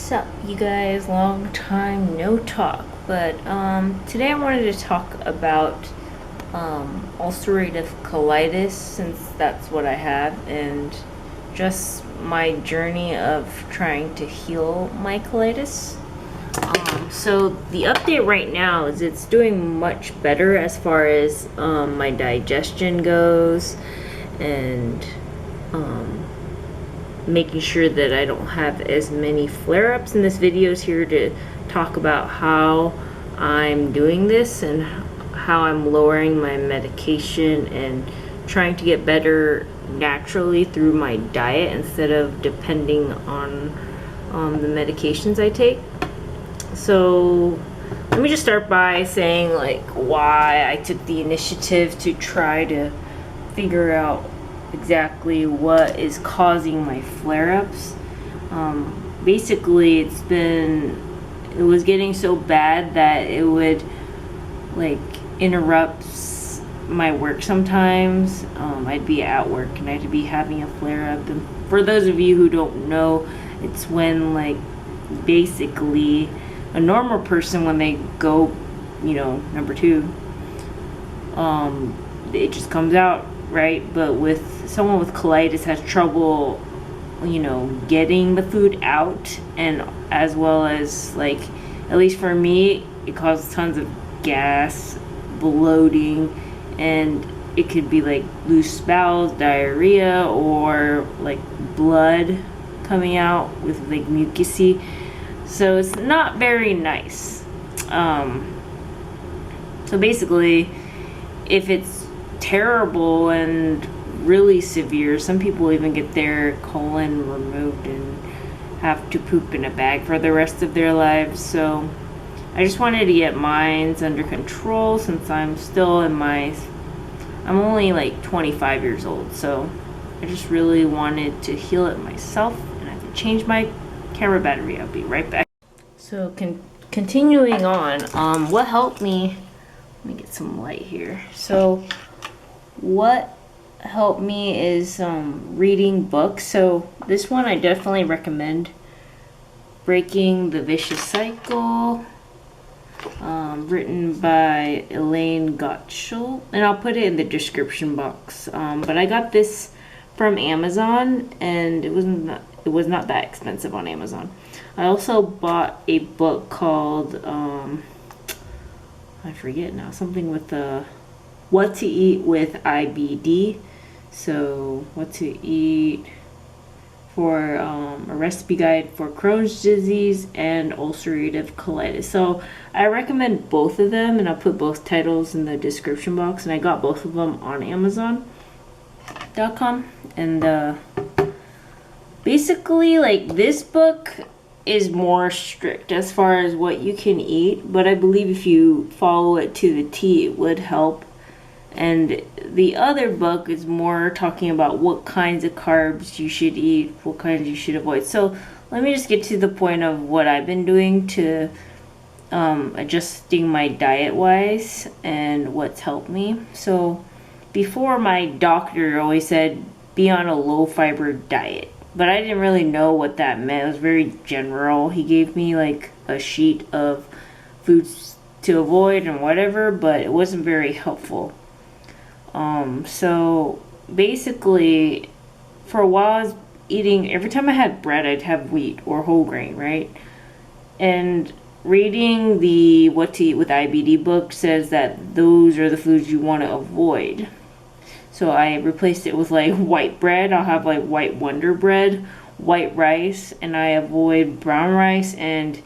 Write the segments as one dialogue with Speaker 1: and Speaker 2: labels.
Speaker 1: What's up, you guys? Long time no talk, but today I wanted to talk about ulcerative colitis, since that's what I have, and just my journey of trying to heal my colitis. So the update right now is it's doing much better as far as my digestion goes, and making sure that I don't have as many flare-ups. And this video is here to talk about how I'm doing this and how I'm lowering my medication and trying to get better naturally through my diet instead of depending on the medications I take. So let me just start by saying like why I took the initiative to try to figure out exactly what is causing my flare-ups. Basically it was getting so bad that it would like interrupt my work sometimes. I'd be at work and I'd be having a flare-up, and for those of you who don't know, it's when like basically a normal person, when they go, number two, it just comes out, right? But with someone with colitis has trouble, getting the food out, and as well as like, at least for me, it causes tons of gas, bloating, and it could be like loose bowels, diarrhea, or like blood coming out with like mucusy. So it's not very nice. So basically, if it's terrible and really severe, some people even get their colon removed and have to poop in a bag for the rest of their lives. So I just wanted to get mine under control, since I'm only like 25 years old. So I just really wanted to heal it myself, and I have to change my camera battery. I'll be right back. So continuing on, what helped me, let me get some light here. So what helped me is reading books. So this one I definitely recommend, Breaking the Vicious Cycle, written by Elaine Gottschall, and I'll put it in the description box. But I got this from Amazon, and it was not that expensive on Amazon. I also bought a book called I forget now, something with What to Eat with IBD. So what to eat for a recipe guide for Crohn's disease and ulcerative colitis. So I recommend both of them, and I'll put both titles in the description box. And I got both of them on Amazon.com. And basically, like, this book is more strict as far as what you can eat, but I believe if you follow it to the T, it would help. And the other book is more talking about what kinds of carbs you should eat, what kinds you should avoid. So let me just get to the point of what I've been doing to adjusting my diet wise and what's helped me. So before, my doctor always said be on a low fiber diet, but I didn't really know what that meant. It was very general. He gave me like a sheet of foods to avoid and whatever, but it wasn't very helpful. So basically, for a while I was eating, every time I had bread, I'd have wheat or whole grain, right? And reading the What to Eat with IBD book says that those are the foods you want to avoid. So I replaced it with like white bread. I'll have like white Wonder Bread, white rice, and I avoid brown rice and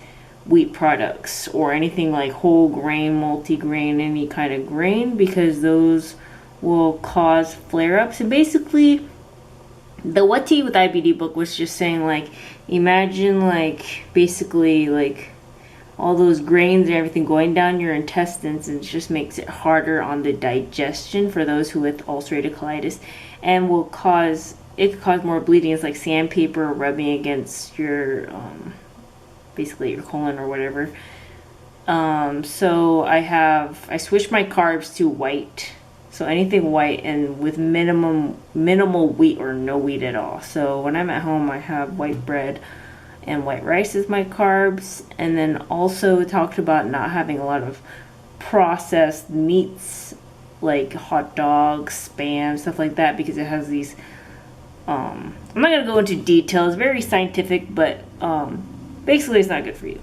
Speaker 1: wheat products or anything like whole grain, multi-grain, any kind of grain, because those will cause flare-ups. And basically, the What to Eat with IBD book was just saying, like, imagine like basically like all those grains and everything going down your intestines, and it just makes it harder on the digestion for those who with ulcerative colitis, and it could cause more bleeding. It's like sandpaper rubbing against your basically your colon or whatever. So I switched my carbs to white. So anything white and with minimal wheat or no wheat at all. So when I'm at home, I have white bread and white rice as my carbs. And then also talked about not having a lot of processed meats like hot dogs, spam, stuff like that, because it has these I'm not going to go into details, very scientific, but basically it's not good for you.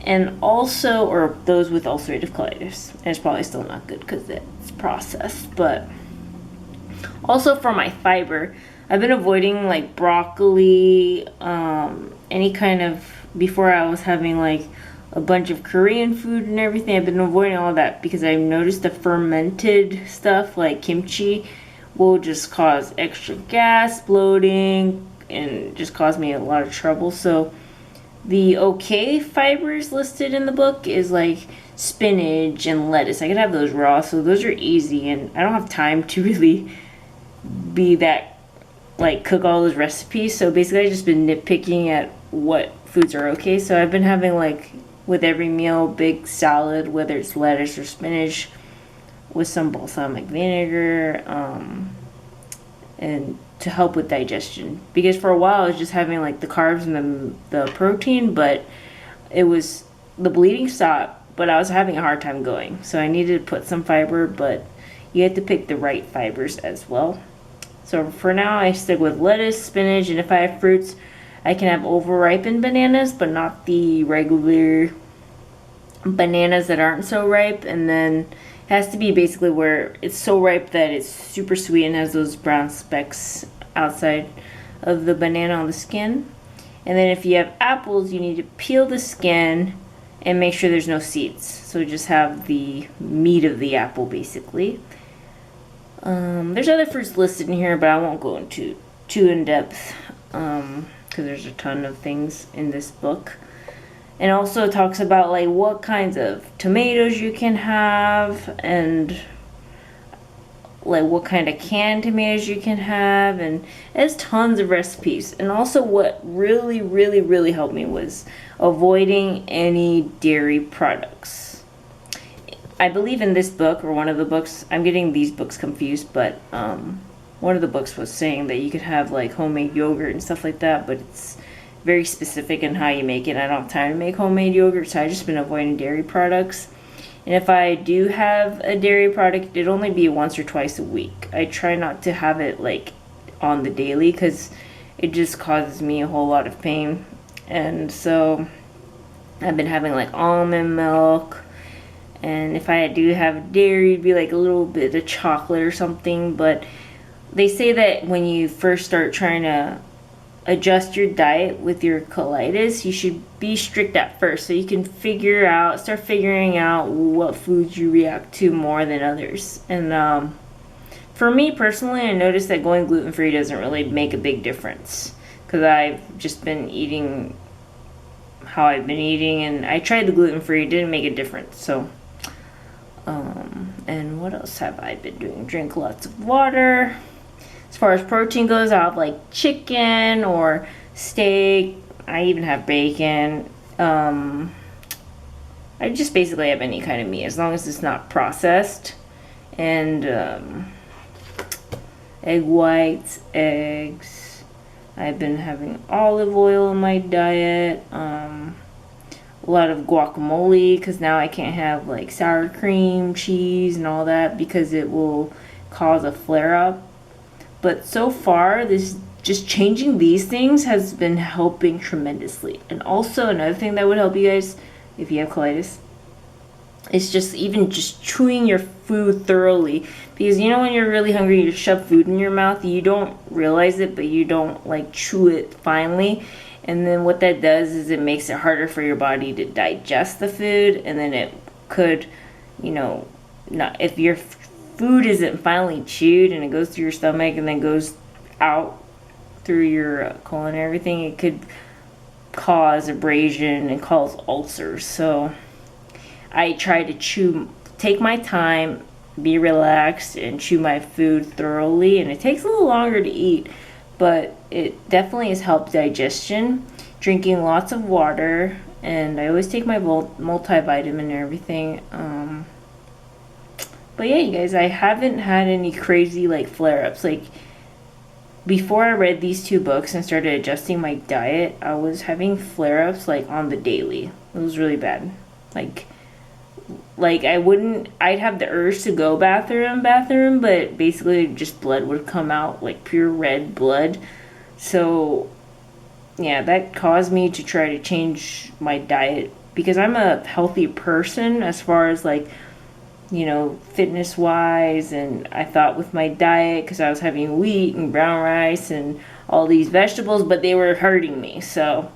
Speaker 1: And also, or those with ulcerative colitis, and it's probably still not good because it's processed. But also for my fiber, I've been avoiding like broccoli, any kind of, before I was having like a bunch of Korean food and everything, I've been avoiding all that because I've noticed the fermented stuff like kimchi will just cause extra gas, bloating, and just cause me a lot of trouble. So the okay fibers listed in the book is like spinach and lettuce. I can have those raw, so those are easy, and I don't have time to really be that, like, cook all those recipes. So basically I've just been nitpicking at what foods are okay. So I've been having, like, with every meal, big salad, whether it's lettuce or spinach, with some balsamic vinegar, and to help with digestion. Because for a while I was just having like the carbs and the protein, but it was, the bleeding stopped, but I was having a hard time going. So I needed to put some fiber, but you have to pick the right fibers as well. So for now I stick with lettuce, spinach, and if I have fruits, I can have over-ripened bananas, but not the regular bananas that aren't so ripe. And then it has to be basically where it's so ripe that it's super sweet and has those brown specks outside of the banana on the skin. And then if you have apples, you need to peel the skin and make sure there's no seeds. So just have the meat of the apple basically. There's other fruits listed in here, but I won't go into too in depth because there's a ton of things in this book. And also talks about like what kinds of tomatoes you can have, and like what kind of canned tomatoes you can have, and it has tons of recipes. And also what really helped me was avoiding any dairy products. I believe in this book, or one of the books, I'm getting these books confused, but one of the books was saying that you could have like homemade yogurt and stuff like that, but it's very specific in how you make it. I don't have time to make homemade yogurt, so I've just been avoiding dairy products. And if I do have a dairy product, it'd only be once or twice a week. I try not to have it like on the daily because it just causes me a whole lot of pain. And so I've been having like almond milk, and if I do have dairy, it'd be like a little bit of chocolate or something. But they say that when you first start trying to adjust your diet with your colitis, you should be strict at first so you can start figuring out what foods you react to more than others. And for me personally, I noticed that going gluten-free doesn't really make a big difference because I've just been eating how I've been eating, and I tried the gluten-free, it didn't make a difference. So and what else have I been doing? Drink lots of water. As far as protein goes, I'll have like chicken or steak. I even have bacon. I just basically have any kind of meat as long as it's not processed. And egg whites, eggs. I've been having olive oil in my diet. A lot of guacamole because now I can't have like sour cream, cheese, and all that because it will cause a flare-up. But so far, this just changing these things has been helping tremendously. And also another thing that would help you guys if you have colitis is just even just chewing your food thoroughly. Because you know when you're really hungry, you shove food in your mouth, you don't realize it, but you don't like chew it finely. And then what that does is it makes it harder for your body to digest the food, and then it could, not, if your food isn't finally chewed and it goes through your stomach and then goes out through your colon and everything, it could cause abrasion and cause ulcers. So I try to take my time, be relaxed, and chew my food thoroughly. And it takes a little longer to eat, but it definitely has helped digestion. Drinking lots of water, and I always take my multivitamin and everything. But yeah, you guys, I haven't had any crazy like flare-ups. Like before I read these two books and started adjusting my diet, I was having flare-ups like on the daily. It was really bad. Like I'd have the urge to go bathroom, but basically just blood would come out, like pure red blood. So yeah, that caused me to try to change my diet, because I'm a healthy person as far as like, fitness wise. And I thought with my diet, because I was having wheat and brown rice and all these vegetables, but they were hurting me. So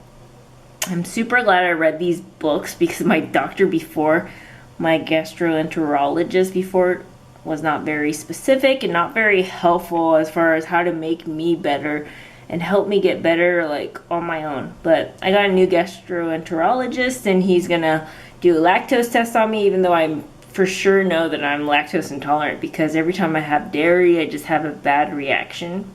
Speaker 1: I'm super glad I read these books, because my doctor before, my gastroenterologist before, was not very specific and not very helpful as far as how to make me better and help me get better like on my own. But I got a new gastroenterologist, and he's gonna do a lactose test on me, even though I for sure know that I'm lactose intolerant, because every time I have dairy I just have a bad reaction.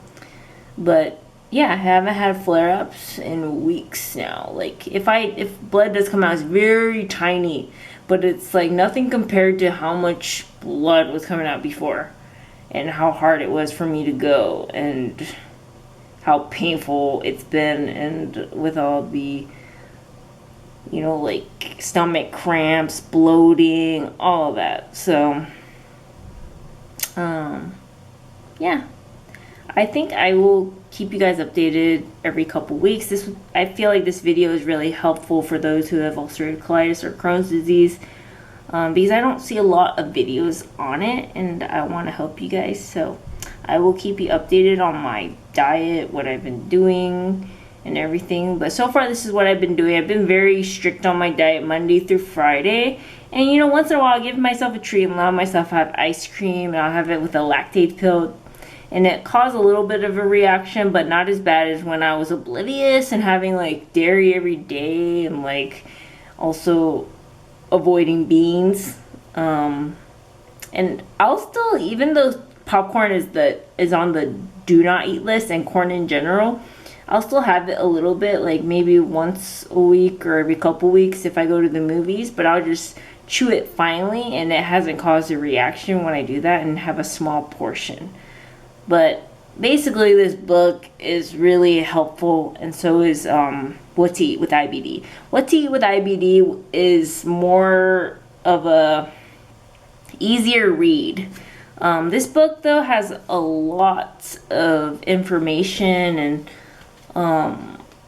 Speaker 1: But yeah, I haven't had flare-ups in weeks now. Like if blood does come out, it's very tiny, but it's like nothing compared to how much blood was coming out before, and how hard it was for me to go, and how painful it's been, and with all the like stomach cramps, bloating, all of that. So yeah, I think I will keep you guys updated every couple weeks. I feel like this video is really helpful for those who have ulcerative colitis or Crohn's disease, because I don't see a lot of videos on it, and I want to help you guys. So I will keep you updated on my diet, what I've been doing and everything. But so far, this is what I've been doing. I've been very strict on my diet Monday through Friday. And once in a while I'll give myself a treat and allow myself to have ice cream, and I'll have it with a lactate pill. And it caused a little bit of a reaction, but not as bad as when I was oblivious and having like dairy every day, and like also avoiding beans. And I'll still, even though popcorn is on the do not eat list, and corn in general, I'll still have it a little bit, like maybe once a week or every couple weeks if I go to the movies, but I'll just chew it finely, and it hasn't caused a reaction when I do that, and have a small portion. But basically this book is really helpful, and so is What to Eat with IBD. What to Eat with IBD is more of a easier read. This book though has a lot of information, and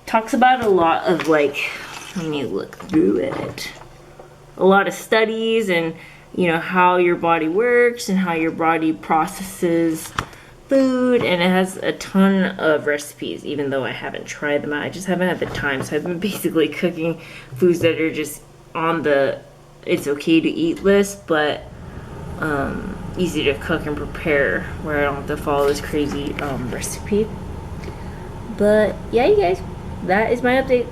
Speaker 1: talks about a lot of like, let me look through it, a lot of studies, and how your body works and how your body processes food. And it has a ton of recipes, even though I haven't tried them out. I just haven't had the time, so I've been basically cooking foods that are just on the it's okay to eat list, but easy to cook and prepare, where I don't have to follow this crazy recipe. But yeah, you guys, that is my update.